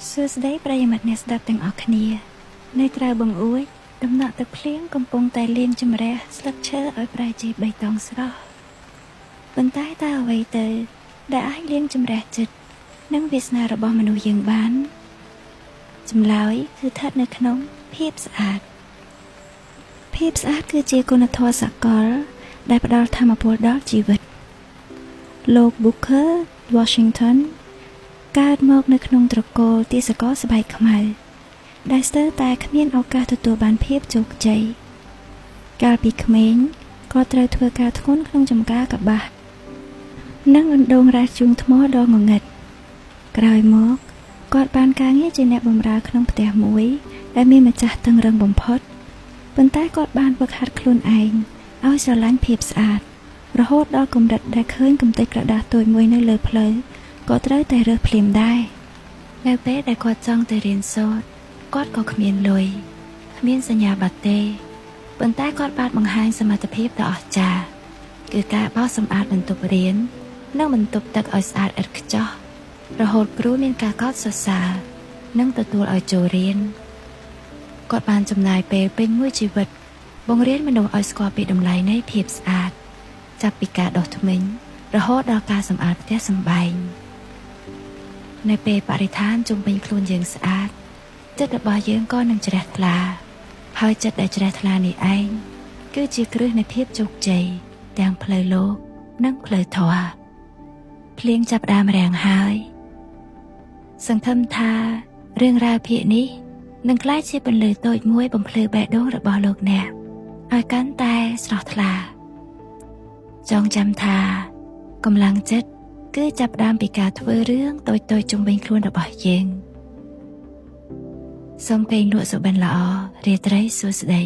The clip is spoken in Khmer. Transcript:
សួស្តីប្រិយមិត្តអ្នកស្ដាប់ទាំងអស់គ្នានៅក្រៅបង្អួចដំណក់ទឹកភ្លៀងកំពុងតែលាងជម្រះស្លឹកឈើឲ្យប្រែជាបៃតងស្រស់ប៉ុន្តែតើអ្វីទៅដែលអាចលាងជម្រះចិត្តនិងវាសនារបស់មនុស្សយើងបានចម្លើយគឺស្ថិតនៅក្នុងភាពស្អាតគឺជាគុណធម៌សកលដែលផ្ដល់ថាមពលដល់ជីវិតលោក Booker Washington កើតមកនៅក្នុងត្រកូលទាសករស្បែកខ្មៅដែលស្ទើរតែគ្មានឱកាសទទួលបានភាពជោគជ័យកាលពីក្មេងគាត់ត្រូវធ្វើការធ្ងន់ក្នុងចម្ការកបាស់និងអណ្ដូងរ៉ាសជួងថ្មដ៏ងងឹតក្រោយមកគាត់បានការងារជាអ្នកបម្រើក្នុងផ្ទះមួយដែលមានម្ចាស់តឹងរឹងបំផុតប៉ុន្តែគាត់បានហ្វឹកហាត់ខ្លួនឯងឲ្យស្រឡាញ់ភាពស្អាតរហូតដល់កម្រិតដែលឃើញកំទេចក្រដាសតូចមួយនៅលើផ្លូវក៏ត្រូវតែរើសភ្លាមដែរនៅពេលដែលគាត់ចង់ទៅរៀនសូត្រគាត់ក៏គ្មានលុយគ្មានសញ្ញាបត្រទេប៉ុន្តែគាត់បានបង្ហាញសមត្ថភាពដ៏អស្ចារ្យគឺការបោសសម្អាតបន្ទប់រៀននិងបន្ទប់ទឹកឲ្យស្អាតឥតខ្ចោះរហូតគ្រូមានការកោតសរសើរនិងទទួលឲ្យចូលរៀនគាត់បានចំណាយពេលពេញមួយជីវិតបង្រៀនមនុស្សឲ្យស្គាល់ពីតម្លៃនៃភាពស្អាតចាប់ពីការដុសធ្មេញរហូតដល់ការសម្អាតផ្ទះសម្បែងនៅពេលបរិស្ថានជុំវិញខ្លួនយើងស្អាតចិត្តរបស់យើងក៏នឹងជ្រះថ្លាហើយចិត្តដែលជ្រះថ្លានេះឯងគឺជាគ្រឹះនៃភាពជោគជ័យទាំងផ្លូវលោកនិងផ្លូវធម៌ភ្លៀងចាប់ផ្ដើមរាំងហើយសង្ឃឹមថារឿងរ៉ាវភាគនេះនឹងក្លាយជាពន្លឺតូចមួយបំភ្លឺបេះដូងរបស់លោកអ្នកឲ្យកាន់តែស្រស់ថ្លាចងចាំថាកម្លាំងចិត្តគឺចាប់ផ្ដើមពីការធ្វើរឿងតូចៗជុំវិញខ្លួនរបស់យើងសូមពេញលក់សុបិនល្អរាត្រីសួស្តី